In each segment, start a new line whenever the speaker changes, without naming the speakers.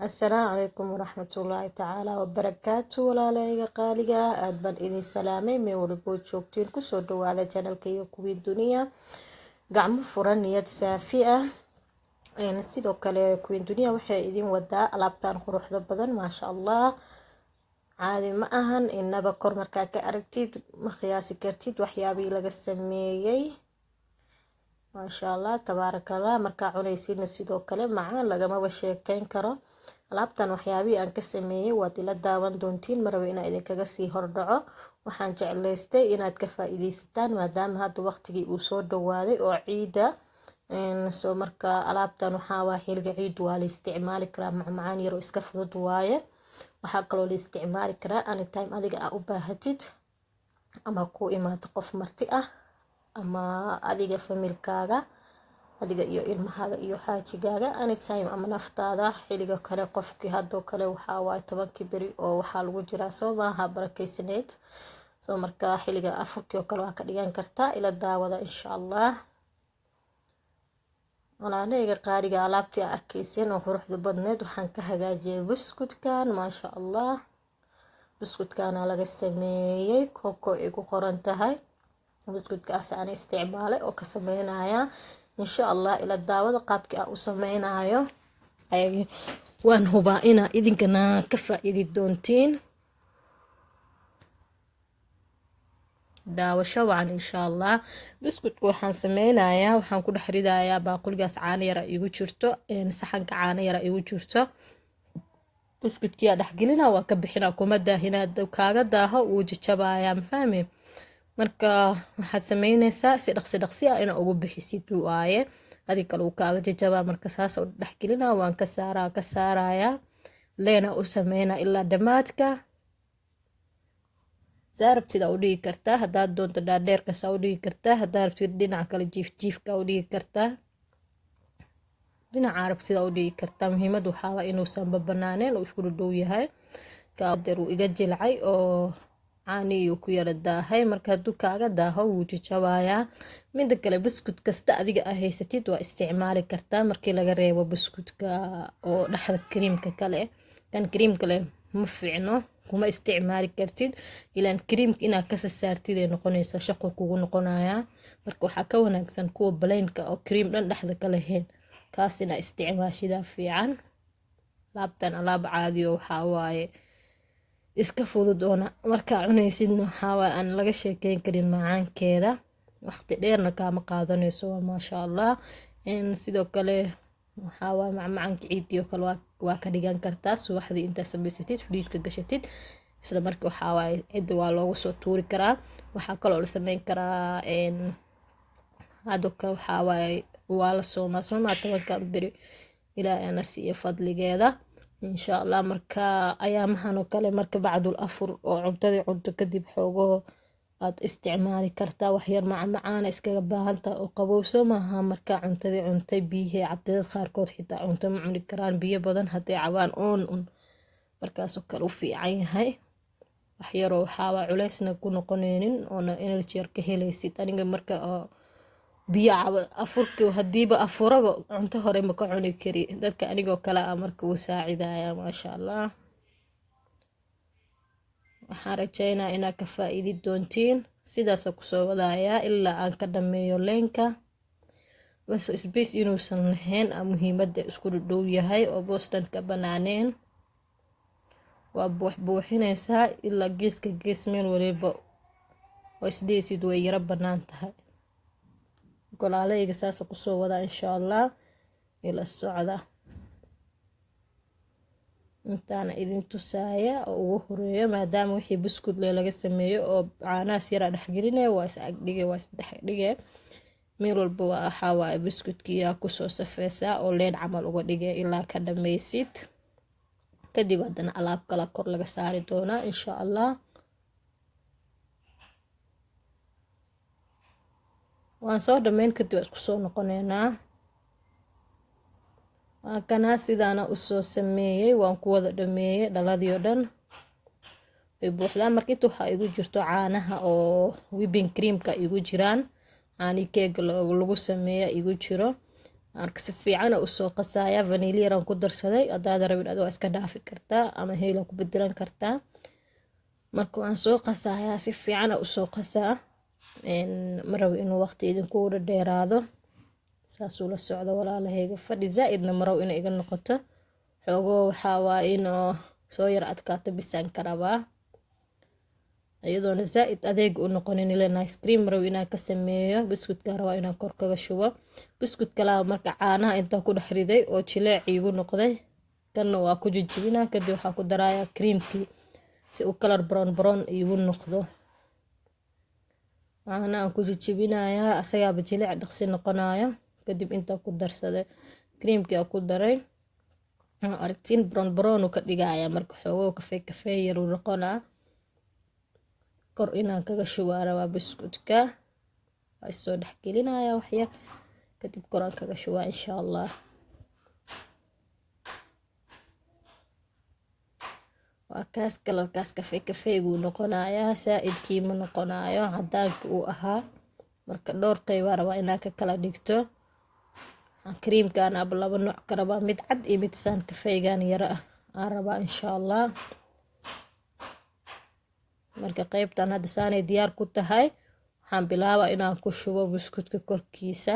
السلام عليكم ورحمة الله تعالى وبركاته ولا لا قالقة أدبن إذن سلامي من وربوت شوكتين كسو دو هذا جانل كي يكوي الدنيا قعمو فران نياد سافئة نسيدو كالي كوي الدنيا وحي إذن ودا ألابتان خروح دبضن ما شاء الله عادي ما أهن إنبا كور مركاك أركتيد مخياسي كرتيد وحيابي لغا سمييي ما شاء الله تبارك الله مركا cunaysiin sidoo kale macaan lagama sheekeyn karo alaabtan waxyaabii aan ka sameeyay waad ila daawan doontiin marba inaan idinkaga sii hordhaco waxaan jeclaystay inaad ka faa'iideysataan maadaama hadda waqtigii uu soo dhawaaday oo ciida soo marka alaabtan waxa waa xilliga ciid waa la isticmaali karaa macmacaan yar oo iska fudud waaye waxa kaloo la isticmaali karaa anytime adiga aad u baahatid ama ku imaado qof marti ah ama adiga familkaaga adiga iyo ilmahaaga iyo xaajigaaga anytime ama naftaada xiliga kale qofkii hadoo kale waxa waa 10 beri oo waxa lagu jiraa soo maaha barakeysaneed soo marka xiliga afurkii oo kale waa ka dhigan kartaa ila daawada insha Allah walaaleyga qaariga alaabtii arkayseen oo quruxda badneed waxaan ka hagaajiyay buskudkan ma sha Allah buskudkan laga sameeyay koko ay ku qoran tahay buskudkaas aan isticmaalay oo ka sameynaya insha Allah ila daawada qaabkii aan u sameynayo ay waan hubaa ina idinkana ka faa'iidi doontiin daawasho waan insha Allah buskudku waxaan sameynayaa waxaan ku dhex ridayaa baaquligaas caano yar igu jirto saxanka caano yar igu jirto buskudkii aan dhex gelina waa ka bixina kuma daahina kaaga daaho uu jajabayaa ma fahmi marka waxaad sameynaysaa si dhaqsi ah ina ugu bixisid waaye adiga kale uu kaaga jajaba marka saas oo dhex gelina waan ka saaraya leena u sameeyna ilaa dhamaadka saarabtida u dhigi kartaa hadaad doonto dhaadheerka saa u dhigi kartaa hadaad rabtid dhinaca kale jiifka u dhigi kartaa dhinaca arabtida u dhigi kartaa muhiimadu waxa waa inuu san banaaneen oo isku dhow yahay ka deeru iga jilcay oo caaniyo ku yara daahay marka haduu kaaga daaho wuu jajabayaa midda kale buskut kasta adiga ah haysatid waa isticmaali kartaa markii laga reebo buskudka oo dhaxda creamka kale kan creamka leh ma fiicno kuma isticmaali kartid ilaan creamka ina ka saartid ay noqonaysa shaqo kugu noqonaya marka waxa ka wanaagsan kuwa blendka oo cream dhan dhaxda kale heen kaas ina isticmaashida fiican laabtan alaab caadi oo waxa waaye iska fudud oo marka cunaysid waxa aan laga sheekeyn karin macaankeeda waqti dheerna kaama qaadanayso ma sha Allah sidoo kale waxa waa macmacaanka ciidiyo kale waa ka dhigan kartaa subaxdii inta sameysatid fridge gashatid isla markii waxa waa cid waa loogu soo tuuri karaa waxa kale oo la sameyn karaa hado ka waxa waa la sooma 10 beri ilaa ana siiyo fadligeeda إن شاء الله مركا أيامها وكله مركا بعد الأفر وعمتدي عمت كدب حوجه قد استعمالي كرتا وحير معانا إسكابها أنت وقبوسه ماها مركا عمتدي بيه عبد خاركود حتى عمت معوني كران بيه بدن هتي عوان أون مركا سكر وفي عين هاي وحيرو وحاوا عليسنا كونو قنينين أنا إنرجير كهليسي تاني مركا biya afurka hadiiba afuraba cunto hore ma ka cuni kari dadka anigoo kala marka uu saacidaya ma sha Allah waxaan rajaynaa inaad ka faa'iidi doontiin sidaas ku soo wadaaya ilaa aan ka dhameeyo leenka bas space inuu san lahayn muhiimada isku dhow yahay oo boostan ka banaaneen waa buuxinaysaa ilaa gees meel waliba oo isdeesid way yara banaan tahay golaaleyga saas ku soo wada insha Allah ila socda intaana idin tusaaya oo ugu horeeyo maadaama wixii buskud laga sameeyo oo caanaas yara dhaxgelinay waa is dhige meel walba waxa waa buskudkiya ku soo safeysa oo leen camal uga dhige ilaa ka dhameysid kadib hadana alaab kala kor laga saari doona insha Allah waan soo dhameyn kadib isku soo noqoneynaa waan kana sidana u soo sameeyay waan ku wada dhameeyay dhaladii oo dhan ay buuxdaan markii waxa igu jirto caanaha oo whipping creamka igu jiraan caani keeg lagu sameeyo igu jiro marka si fiican usoo qasaya. vanilya yaraan ku darsaday, haddaad rabin adoo iska dhaafi kartaa ama heela ku bedelan kartaa. marka waan soo qasayaa, si fiican usoo qasaa. ma rabo inuu waqti idinku wada dheeraado, saasuu la socdo walaalahayga. fadhi zaa'idna ma rabo inay iga noqoto, xoogoo waxaa waa inuu soo yar adkaato bisaan ka rabaa, iyadoona zaa'id adeeg u noqonin. ileen ice cream ma rabo inaan ka sameeyo. buskudka rabaa inaan kor kaga shubo. buskudka laa marka caanaha intaan ku dhex riday oo jileec iigu noqday, kanna waa ku jijibinaa. kadib waxaa ku darayaa creamkii si uu kalar brown iigu noqdo. caanaha aan ku jijibinayaa, asagaaba jileec dhaqsi noqonayo. kadib intaan ku darsaday creamkii aan ku daray, aragtiin brown uu ka dhigaya. marka xoogoo kafee yaruu noqonaa. kor inaan kaga shubaa rabaa buskudka, waa isoo dhex gelinaya waxyar, kadib koraan kaga shubaa insha allah. waa kaas kalarkaas kafeeguu noqonayaa, saa'idkii ma noqonayo cadaankii uu ahaa. marka dhowr qeybaa rabaa inaan ka kala dhigto. creamkan ab laba nooc ka rabaa, mid cad iyo mid saan kafeegan yara ah aan rabaa insha allah. marka qeybtan hadda saanay diyaar ku tahay, waxaan bilaabaa inaan ku shubo buskudka korkiisa.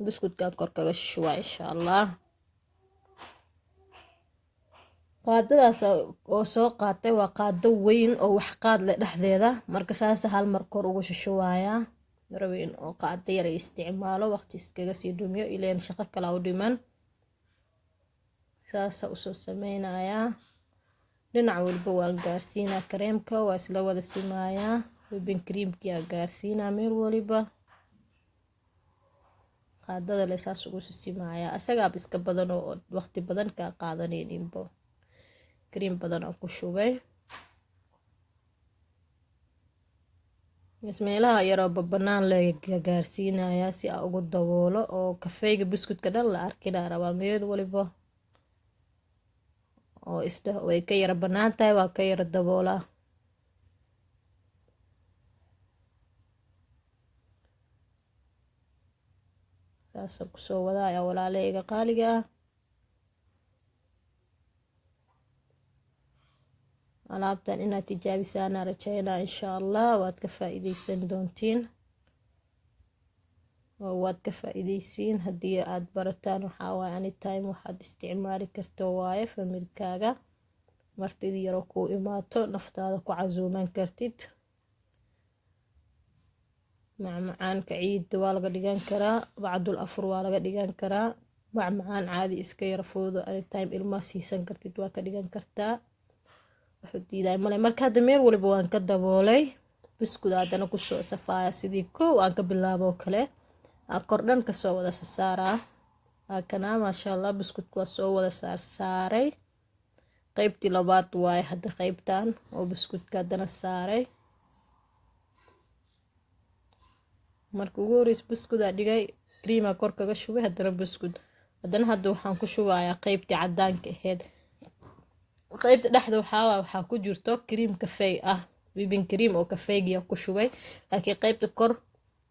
buskudkaan kor kaga shubaa insha allah. qaadadaas oo soo qaatay waa qaado weyn oo wax qaad leh dhexdeeda, marka saasa hal mar kor ugu shushuwayaa. rabi in oo qaado yar isticmaalo, waqti iskaga sii dhumiyo, ileen shaqo kala u dhiman. saasa usoo sameynayaa. dhinac walba waan gaarsiinaa kareemka, waa isla wada simayaa. whipping creamkii aan gaarsiinaa meel waliba. qaadada le saas ugu simayaa, asagaab iska badan oo waqti badan kaa qaadanayninbo. cream badan aan ku shubay. meelaha yaroo banaan le gaarsiinayaa si aan ugu daboolo, oo kafeega buskudka dhan la arkinaa rabaa meel waliba. oo isda way ka yara banaan tahay, waa ka yara daboolaa. saasa kusoo wadaaya walaaleyga qaaliga ah. alaabtan inaad tijaabisaana rajaynaa insha allah. waad ka faa'iideysan doontiin, oo waad ka faa'iideysiin haddii aad barataan. waxaa waaye anytime waxaad isticmaali karto waaye familkaaga. martidii yaroo kuu imaato naftaada ku casuuman kartid. macmacaanka ciidda waa laga dhigan karaa, bacdul afur waa laga dhigan karaa, macmacaan caadi iska yara fudud anytime ilmaha siisan kartid waa ka dhigan kartaa. wuxuu diiday male. marka hadda meel waliba waan ka daboolay. buskud haddana kusoo safaaya sidii kow aan ka bilaabo kale. aan kordhan kasoo wada saaraa. kana maasha allah buskudku waa soo wada saaray. qeybtii labaad waaye hadda qeybtan oo buskudka haddana saaray. marka ugu horeysa buskudaa dhigay, creama kor kaga shubay, haddana buskud. haddana hadda waxaan ku shubayaa qeybtii cadaanka aheyd. qeybta dhexda waxaa ku jirto cream kafee ah, whipping cream oo kafeegiya ku shubay. laakiin qeybta kor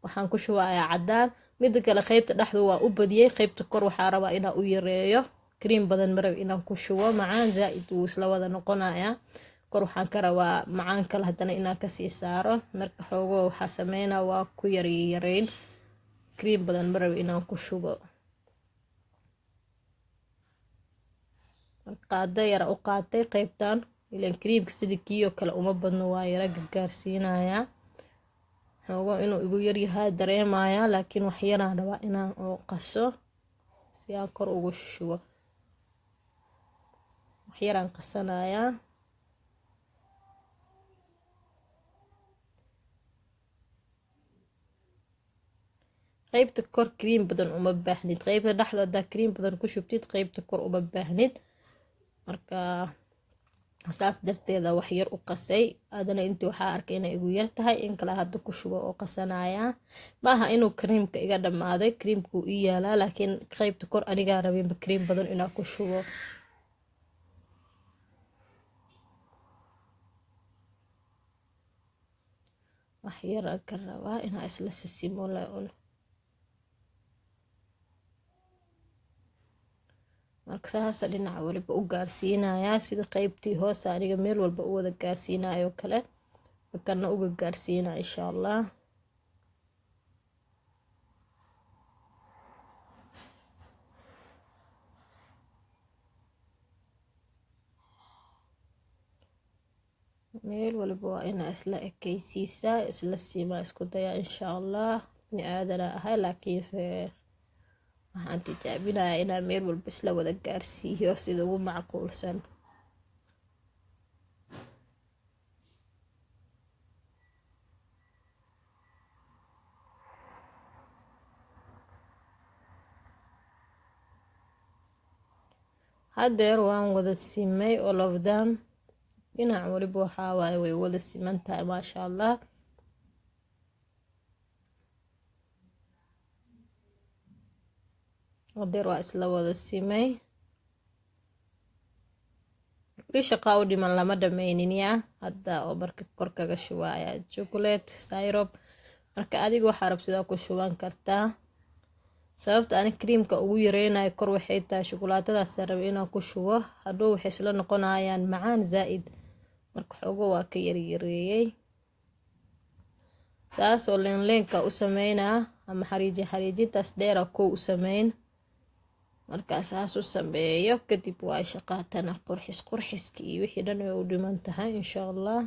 waxaan ku shubayaa cadaan. mida kale qeybta dhexda waa u badiyey, qeybta kor waxaa rabaa inaan u yareeyo. cream badan marab inaan ku shubo, macaan zaa'id wuu isla wada noqonayaa. kor waxaan ka rabaa macaan kale haddana inaan kasii saaro. marka xoogoo waxaa sameynaa waa ku yareyn. cream badan marab inaan ku shubo. qaado yara u qaatay qeybtan, ileen creamka sidii kiyo kale uma badno, waa yara gaarsiinayaa. xoogoo inuu igu yaryahay dareemayaa, laakiin wax yaraan rabaa inaan oo qaso si aan kor ugu shubo. wax yaraan qasanayaa. qeybta kor cream badan uma baahnid, qeybta dhexda hadaa cream badan ku shubtid, qeybta kor uma baahnid. marka saas darteeda wax yar u qasay. adana intii waxaa arkay inay igu yar tahay, in kale hadda ku shubo oo qasanaya. maaha inuu creamka iga dhammaaday, creamkuu ii yaalaa, laakiin qeybta kor anigaa rabinba cream badan inaa ku shubo. wax yar ka rabaa inaa isla sisimo la marka saas dhinaca waliba u gaarsiinayaa sida qaybtii hoose aniga meel walba u wada gaarsiinayo kale kana uga gaarsiinaa insha Allah. meel walba waa inaa isla ekaysiisaa isla siimaa isku dayaa insha Allah. bini aadana ahay laakiinse waxaan tijaabinayaa inaa meel walba isla wada gaarsiiyo sida ugu macquulsan. hadeer waan wada simay all of them dhinac waliba waxaa waaye way wada siman tahay maasha Allah. hadeer waa isla wada simay shaqa u dhiman lama dhameynin yaa hadda oo marka kor kaga shubaaya chocolate syrup. marka adiga waxaa rabtidaa ku shuban kartaa. sababta ani creamka ugu yareynayo kor waxay tahay shuklaatadaas rabo inaan ku shubo hadhow waxay isla noqonayaan macaan zaid marka xogo waa ka yaryareeyay saas oo leenka u sameynaa ama xariijintaas dheera ku u sameyn marka saas u sameeyo kadib waa shaqaatana qurxiski iyo wixii dhan way u dhiman tahay insha Allah.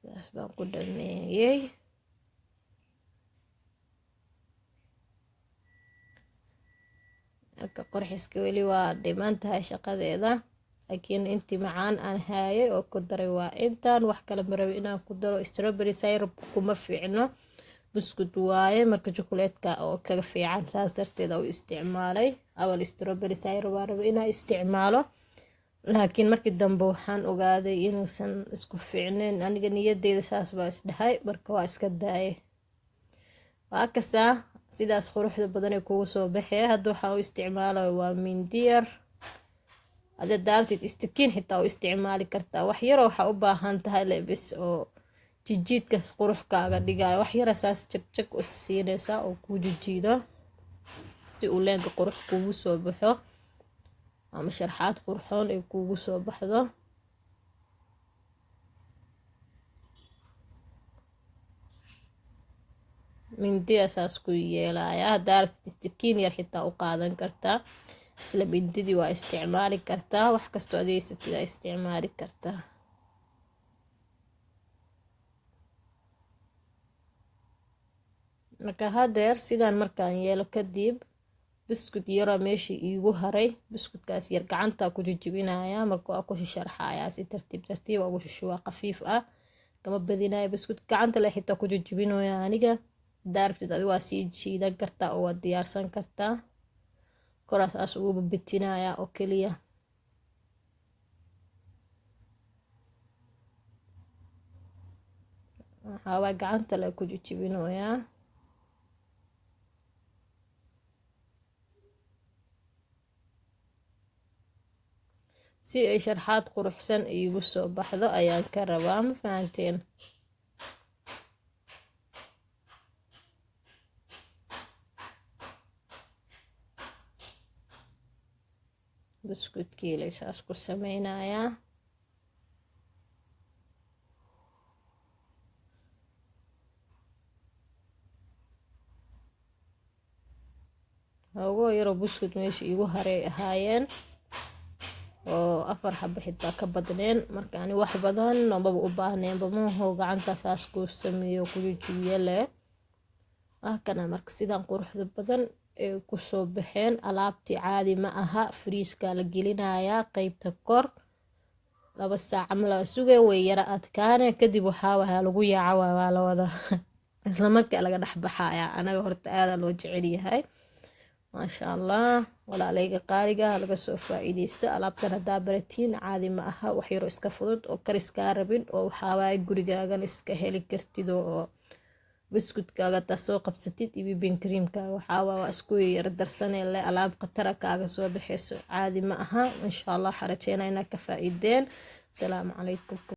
saas baan ku dhameeyay. marka qurxiska weli waa dhiman tahay shaqadeeda laakiin intii macaan aan haayay oo ku daray waa intaan wax kale marabi inaan ku daro. strawberry syrup kuma fiicno buskud waaye marka chocolateska oo kaga fiican saas darteed u isticmaalay. awal strawberry syrup waa rabo inaan isticmaalo laakiin markii dambe waxaan ogaaday inuusan isku fiicneyn aniga niyadeyda saas baa isdhahay marka waa iska daayay. waa kasaa sidaas quruxda badan ee kugu soo baxay. hadda waxaan u isticmaalay waa mindi yar hada daartid istikiin xitaa u isticmaali kartaa. wax yar waxa u baahan tahay lebis oo jijiidkaas qurux kaaga dhigayo wax yar saas jag u siinaysaa oo ku jijiido si uu leenka qurux kugu soo baxo ama sharxaad qurxoon ay kugu soo baxdo. mindi asaas ku yeelaya daartid istikiin yar xitaa u qaadan kartaa. isla mindidii waa isticmaali kartaa wax kastoo adeegsatid isticmaali kartaa. marka hadeer sidaan markaan yeelo kadib buskud yara meeshii iigu haray buskudkaas yar gacanta ku jijibinaya marka waa ku sharxayaa si tartiib ugu shushuwa qafiif ah kama badinayo buskud gacanta la xitaa ku jijibinaya aniga. daartid adiga waa sii shiidan kartaa oo waa diyaarsan kartaa koraas aas ugu bitinaya oo kaliya. waxaa gacanta la ku jijibinaya si ay sharxaad quruxsan iigu soo baxdo ayaan ka rabaa ma fahanteen. buskudkii la saas ku sameynayaa. ugu yaro buskud meesha iigu haray ahaayeen oo 4 xabo xitaa ka badneen marka ani wax badan maba u baahneen bamaho gacanta saas ku sameeyo ku jijiyo leh. kana marka sidaan quruxda badan ee ku soo baxeen alaabtii caadi ma aha. friiska la gelinayaa qaybta kor 2 saac ama la sugay way yara adkaane kadib waxaa lagu yaaca waa la wada isla markaa laga dhaxbaxaya. anaga horta aad loo jecel yahay maasha Allah. walaalayga qaaliga laga soo faa'iideysto alaabtan hadaa baratiin caadi ma aha wax yar iska fudud oo kariska rabin oo waxaa waay gurigaaga iska heli kartid oo buskudkaaga taasoo qabsatid iyo whipping creamkaaga waxaa waa isku yar darsanay le alaab qatar kaaga soo baxayso caadi ma aha. insha Allah xarajeena inaad ka faa'iideen. assalaamu calaykum.